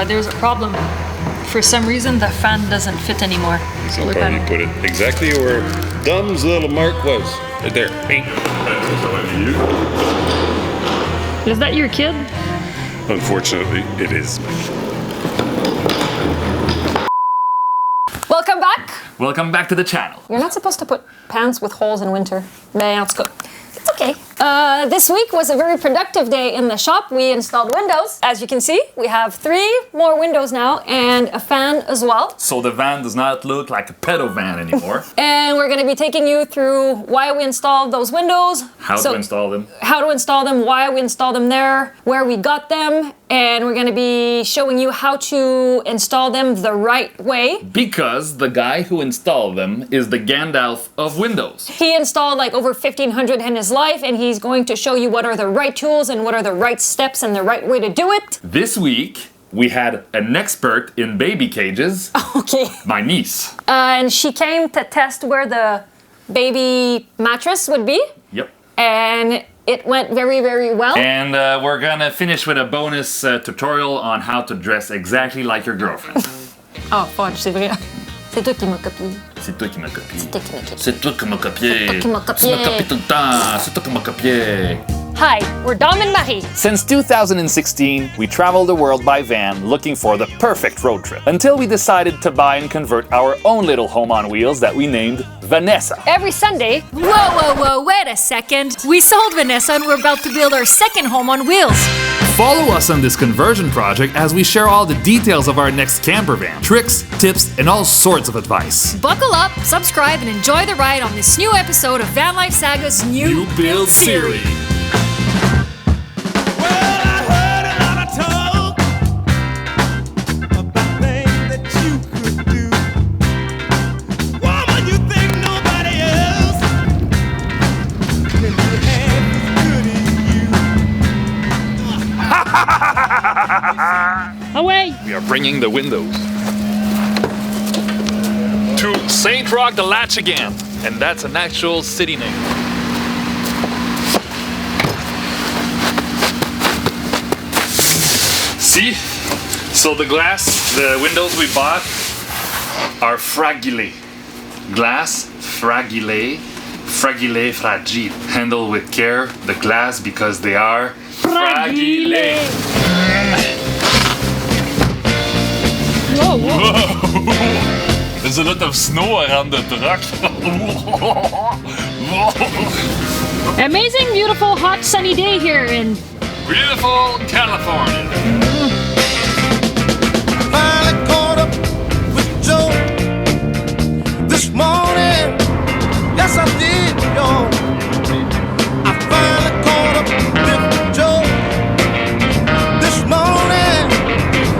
There's a problem. For some reason, the fan doesn't fit anymore. Solar panel. Put it exactly where Dom's little mark was. Right there. Bing. Is that your kid? Unfortunately, it is. Welcome back. Welcome back to the channel. You're not supposed to put pants with holes in winter. Mais en tout cas, it's okay. This week was a very productive day in the shop. We installed windows. As you can see, we have 3 more windows now and a fan as well. So the van does not look like a pedo van anymore. And we're going to be taking you through why we installed those windows. How to install them. How to install them, why we installed them there, where we got them, and we're going to be showing you how to install them the right way. Because the guy who installed them is the Gandalf of windows. He installed like over 1,500 in his life, and he's going to show you what are the right tools and what are the right steps and the right way to do it. This week, we had an expert in baby cages. Okay. My niece. And she came to test where the baby mattress would be. Yep. And it went very, very well. And we're gonna finish with a bonus tutorial on how to dress exactly like your girlfriend. Oh, fudge, c'est vrai. C'est toi qui m'as copié. C'est toi qui m'as copié. C'est toi qui m'as copié. C'est toi qui m'as copié. C'est toi qui m'as copié. Tu m'as copié tout le temps. C'est toi qui m'as copié. Hi, we're Dom and Marie. Since 2016, we traveled the world by van looking for the perfect road trip, until we decided to buy and convert our own little home on wheels that we named Vanessa. Every Sunday. Whoa, wait a second. We sold Vanessa and we're about to build our second home on wheels. Follow us on this conversion project as we share all the details of our next camper van, tricks, tips, and all sorts of advice. Buckle up, subscribe, and enjoy the ride on this new episode of Van Life Sagas' new build series. Away! We are bringing the windows to Saint Roch de Latchigan, and that's an actual city name. See? So the windows we bought are fragile. Glass, fragile, fragile. Handle with care the glass because they are fragile. Whoa. There's a lot of snow around the truck. Amazing, beautiful, hot, sunny day here in Beautiful California. Finally caught up with Joe this morning. Yes, I did, y'all. I finally caught up with Joe this morning.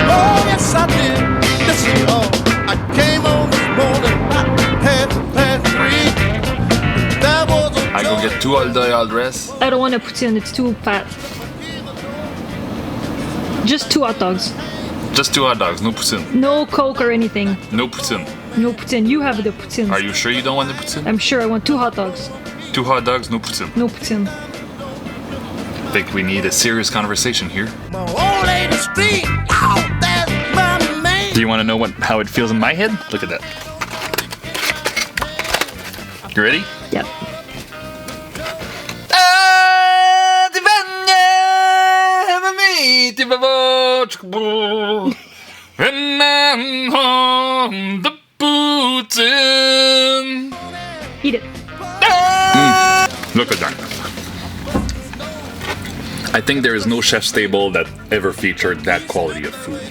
Oh, yes, I did. Listen, y'all. I came on this morning about 3:30. There was a I go get 2 all day, all dress. I don't want to put in, it's too fat. Just 2 hot dogs. Just 2 hot dogs, no poutine. No Coke or anything. No poutine. No poutine. You have the poutine. Are you sure you don't want the poutine? I'm sure I want 2 hot dogs. 2 hot dogs, no poutine. No poutine. I think we need a serious conversation here. my old lady street. Oh, that's my man. Do you want to know how it feels in my head? Look at that. You ready? Yep. Eat it. Look at that. I think there is no chef's table that ever featured that quality of food.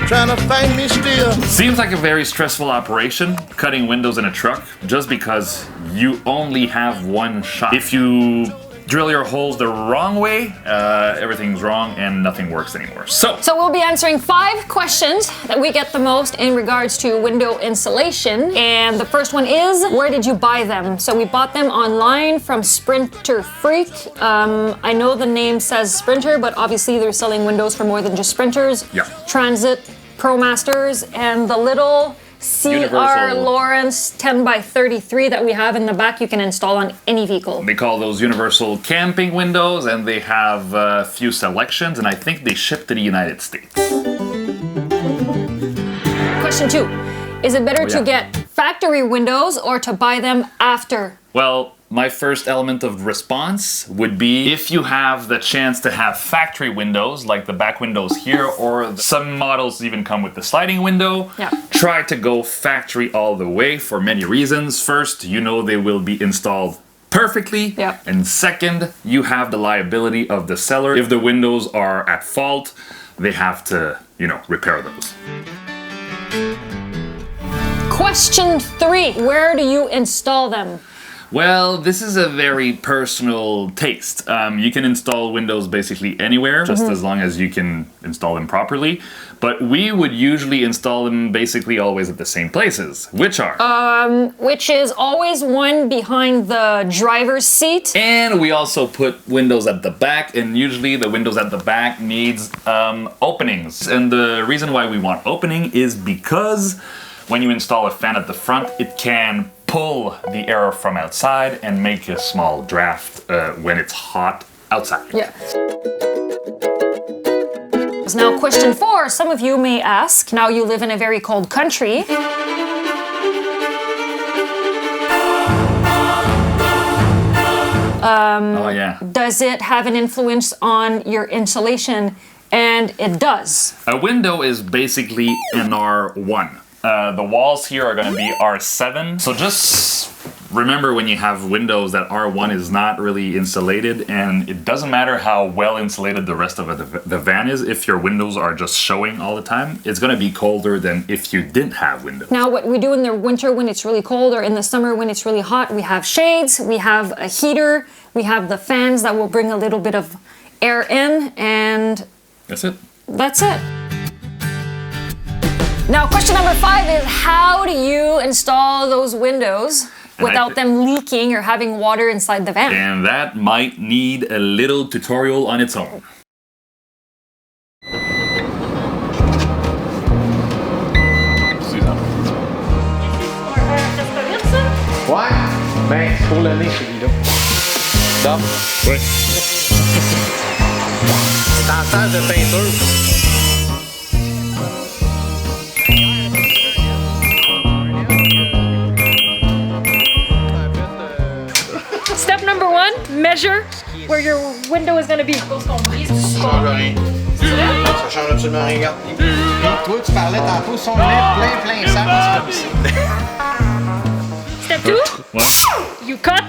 Trying to find me still. Seems like a very stressful operation, cutting windows in a truck, just because you only have one shot. If you drill your holes the wrong way, everything's wrong and nothing works anymore. So we'll be answering 5 questions that we get the most in regards to window insulation. And the first one is, where did you buy them? So we bought them online from Sprinter Freak. I know the name says Sprinter, but obviously they're selling windows for more than just Sprinters. Yeah. Transit, Promasters, and the little CR Lawrence 10x33 that we have in the back, you can install on any vehicle. They call those universal camping windows, and they have a few selections, and I think they ship to the United States. Question 2. Is it better to get factory windows or to buy them after? Well, my first element of response would be if you have the chance to have factory windows, like the back windows here, or some models even come with the sliding window, try to go factory all the way for many reasons. First, you know they will be installed perfectly. And second, you have the liability of the seller. If the windows are at fault, they have to, you know, repair those. Question 3. Where do you install them? Well, this is a very personal taste. You can install windows basically anywhere, just as long as you can install them properly. But we would usually install them basically always at the same places, which are... which is always one behind the driver's seat. And we also put windows at the back, and usually the windows at the back needs openings. And the reason why we want opening is because when you install a fan at the front, it can pull the air from outside and make a small draft when it's hot outside. Now, question 4. Some of you may ask, now you live in a very cold country. Does it have an influence on your insulation? And it does. A window is basically an R1. The walls here are going to be R7. So just remember when you have windows that R1 is not really insulated, and it doesn't matter how well insulated the rest of the van is, if your windows are just showing all the time, it's going to be colder than if you didn't have windows. Now what we do in the winter when it's really cold or in the summer when it's really hot, we have shades, we have a heater, we have the fans that will bring a little bit of air in, and that's it. That's it. Now, question number 5 is how do you install those windows without them leaking or having water inside the van? And that might need a little tutorial on its own. Ouais, ben, c'est pour le nez celui-là. Dom? Oui. C'est en stage de peinture. Step number 1, measure where your window is going to be. Ça change rien. Ça change absolument rien. Regarde. Toi, tu parlais tantôt, si on met plein sens comme ça. Step 2, you cut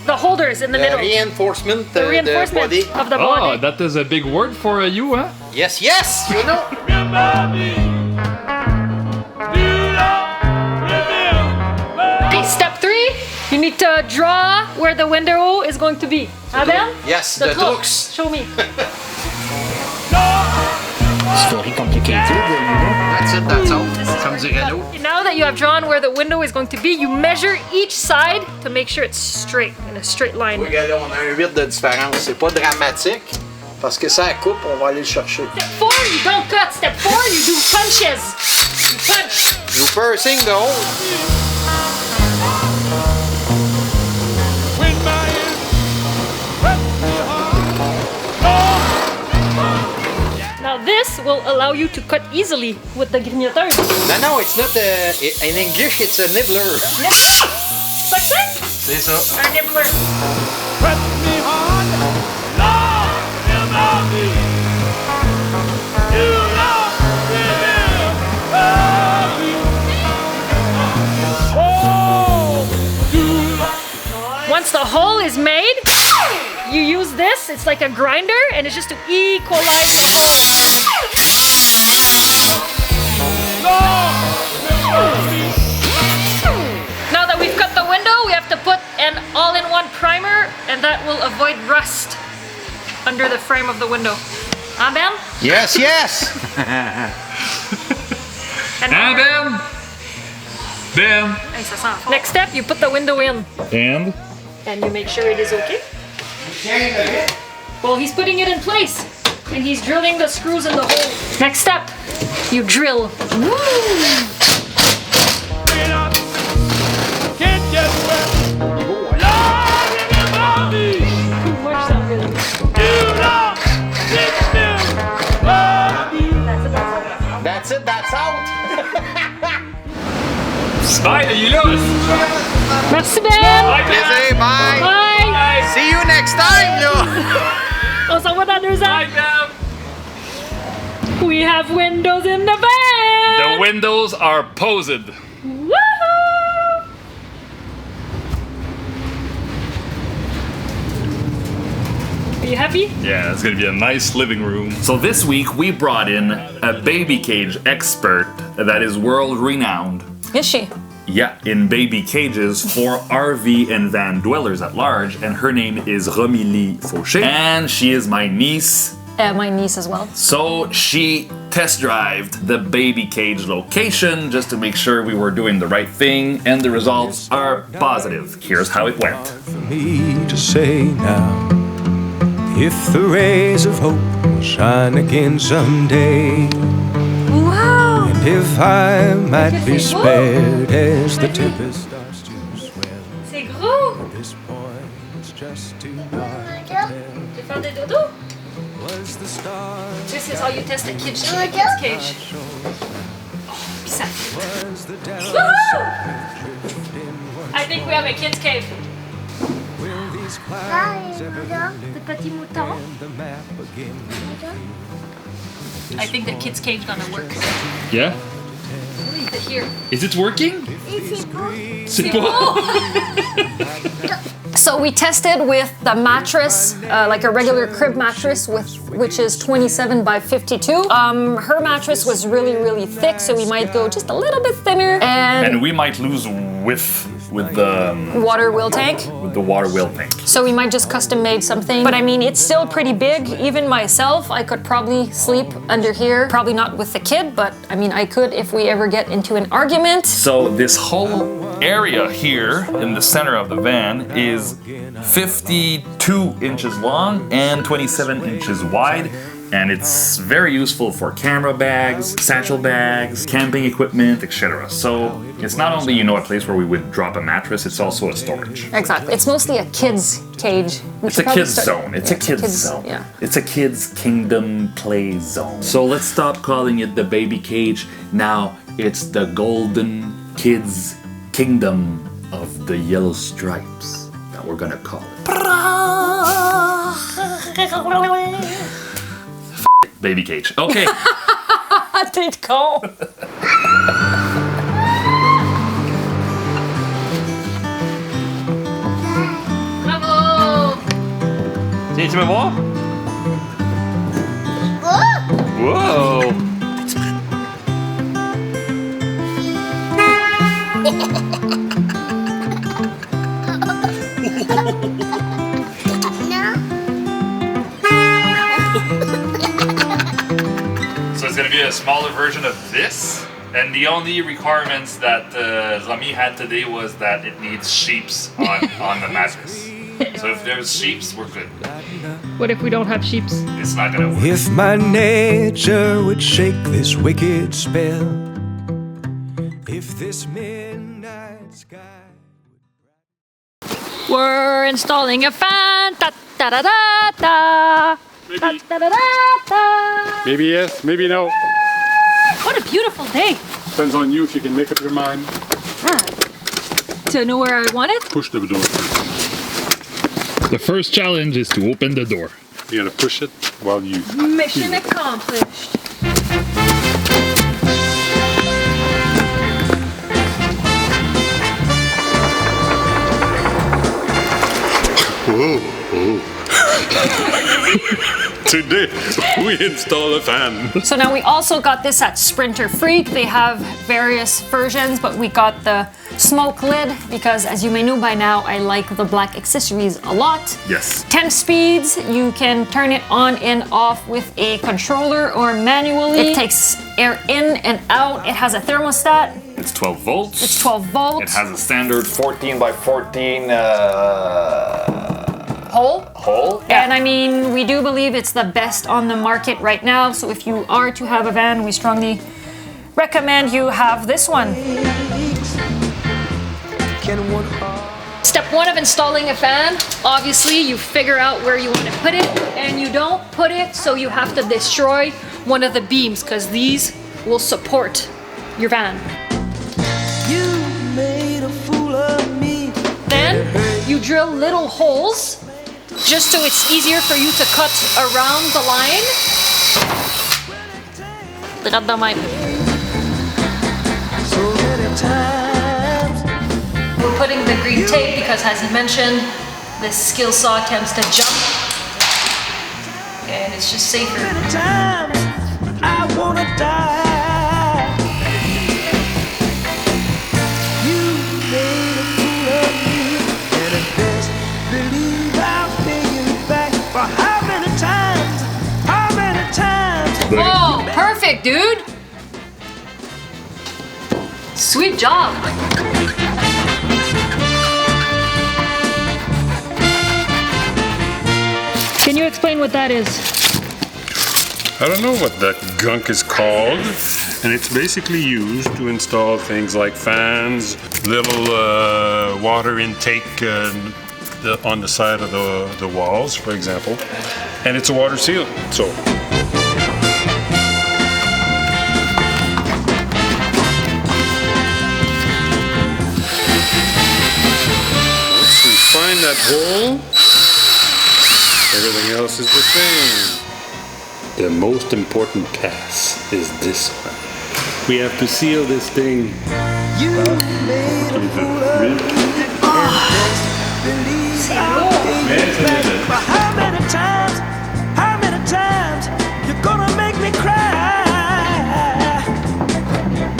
the holders in the middle. Reinforcement, the reinforcement body. of the body. Oh, that is a big word for you, huh? Yes, yes, you know. Okay, step 3, you need to draw where the window is going to be. Abel? Yes, the trucks. Show me. It's very complicated. That's it, that's all. Comme dirait l'autre. Now that you have drawn where the window is going to be, you measure each side to make sure it's straight, in a straight line. Oui, là, on a un 8 de différence. C'est pas dramatique, parce que ça coupe, on va aller le chercher. Step 4, you don't cut. Step 4, you do punches. You punch. You pursing the hole. Now this will allow you to cut easily with the grignoteur. No, it's not in English, it's a nibbler. Nibbler? Like that? C'est ça. Un nibbler. Once the hole is made, you use this, it's like a grinder, and it's just to equalize the hole. Now that we've cut the window, we have to put an all-in-one primer, and that will avoid rust under the frame of the window. Huh, Ben? Yes, yes! And Ben! Ben! Hey, ça sent fort. Next step, you put the window in. And you make sure it is okay. Well, he's putting it in place, and he's drilling the screws in the hole. Next step, You drill. Woo! That's it, that's out! Bye, il est là! Merci Ben! Plaisir, bye! Bye! See you next time, là! On s'en va dans 2 ans! We have windows in the van! The windows are posed. Woohoo! Are you happy? Yeah, it's gonna be a nice living room. So this week we brought in a baby cage expert that is world renowned. Is she? Yeah, in baby cages for RV and van dwellers at large, and her name is Romilly Fauché, and she is my niece. My niece as well. So she test drived the baby cage location just to make sure we were doing the right thing, and the results are positive. Here's how it went. For me to say now, if the rays of hope will shine again someday, Wow! and if I might be spared as the tempest starts to swell, C'est gros! at this point it's just too dark to tell. Tu veux faire des dodos? Was the start This is how you test a kid's cage. Pis ça. was the down I think we have a kid's cave. will these clouds ever The petit mouton. the map again? I think the kid's cage gonna work. Yeah? Leave it here. Is it working? C'est So we tested with the mattress, like a regular crib mattress, which is 27 by 52. Her mattress was really, really thick, so we might go just a little bit thinner. And we might lose with the Water wheel tank. water wheel tank. So we might just custom made something. But I mean, it's still pretty big. Even myself, I could probably sleep under here. Probably not with the kid, but I mean, I could if we ever get into an argument. So this whole area here in the center of the van is 52 inches long and 27 inches wide. And it's very useful for camera bags, satchel bags, camping equipment, etc. So it's not only, a place where we would drop a mattress, it's also a storage. Exactly. It's mostly a kid's cage. It's a kid's zone. It's a kid's zone. Yeah. It's a kid's kingdom play zone. So let's stop calling it the baby cage. Now it's the golden kids kingdom of the yellow stripes that we're gonna call it. Baby cage. Okay. T'es con. Bravo! Tiens, tu veux voir? Wow! So it's gonna be a smaller version of this, and the only requirements that Zami had today was that it needs sheeps on the mattress. So if there's sheeps, we're good. What if we don't have sheeps? It's not gonna work. If my nature would shake this wicked spell, if this midnight sky. We're installing a fan. Ta ta da da da. Ta da da da da. Maybe yes, maybe no. What a beautiful day. Depends on you if you can make up your mind. To know where I want it? Push the door. The first challenge is to open the door. You gotta push it while you. Mission accomplished. Today, we install a fan. So now we also got this at Sprinter Freak. They have various versions, but we got the smoke lid because, as you may know by now, I like the black accessories a lot. Yes. 10 speeds. You can turn it on and off with a controller or manually. It takes air in and out. It has a thermostat. It's 12 volts. It's 12 volts. It has a standard 14 by 14 whole. Whole? And I mean, we do believe it's the best on the market right now. So if you are to have a van, we strongly recommend you have this one. Step 1 of installing a fan, obviously you figure out where you want to put it, and you don't put it so you have to destroy one of the beams, because these will support your van. You made a fool of me. Then you drill little holes just so it's easier for you to cut around the line. So many times. We're putting the green tape because, as he mentioned, this skill saw tends to jump, and it's just safer. Many times I wanna die. You made a fool of me, and at best believe I'll pay you back. For how many times? How many times? Whoa, perfect, dude! Sweet job! Can you explain what that is? I don't know what that gunk is called. And it's basically used to install things like fans, little water intake on the side of the walls, for example. And it's a water seal. So once we find that hole, everything else is the same. The most important pass is this one. We have to seal this thing. You made a fool of me. Believe I'll pay you back. But how many times you're gonna make me cry?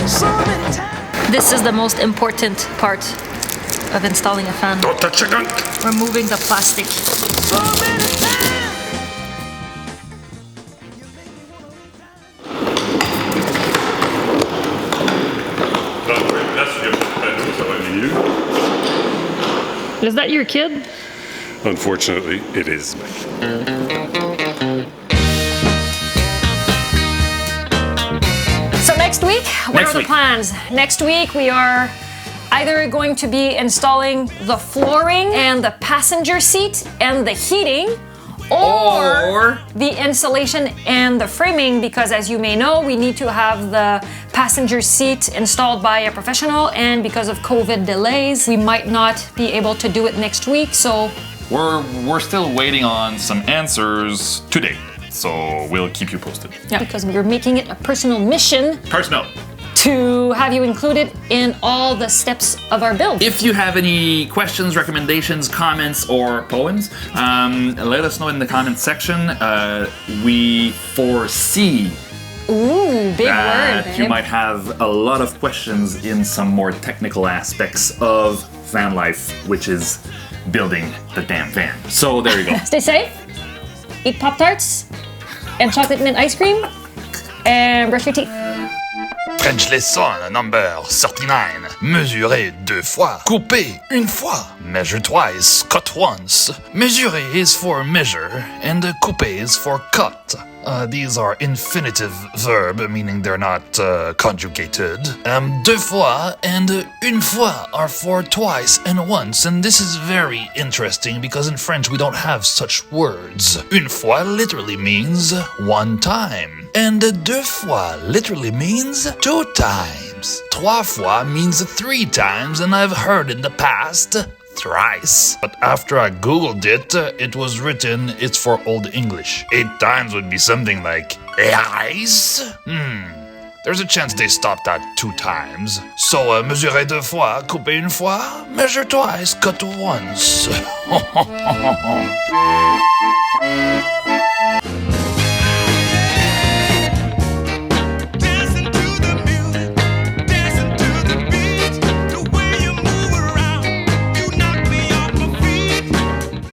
So many times. This is the most important part of installing a fan. Don't touch a gunk. Removing the plastic. So many times. Is that your kid? Unfortunately, it is. So next week, what are the plans? Next week we are either going to be installing the flooring and the passenger seat and the heating, or the insulation and the framing, because as you may know, we need to have the passenger seat installed by a professional, and because of COVID delays, we might not be able to do it next week. So We're still waiting on some answers today, so we'll keep you posted. yeah, because we're making it a personal mission Personal. to have you included in all the steps of our build. If you have any questions, recommendations, comments, or poems, let us know in the comments section. We foresee Ooh, big that word. you babe. might have a lot of questions in some more technical aspects of van life, which is building the damn van. So there you go. Stay safe, eat Pop-Tarts and chocolate mint ice cream, and brush your teeth. French lesson number 39. Mesurer 2 fois. Couper 1 fois. Measure twice, cut once. Mesurer is for measure, and couper is for cut. These are infinitive verb, meaning they're not conjugated. 2 fois and 1 fois are for twice and once, and this is very interesting because in French we don't have such words. 1 fois literally means 1 time, and 2 fois literally means 2 times. 3 fois means 3 times, and I've heard in the past thrice. But after I googled it, it was written it's for Old English. 8 times would be something like rice? There's a chance they stopped at 2 times. So mesurer 2 fois, couper 1 fois, measure twice, cut once.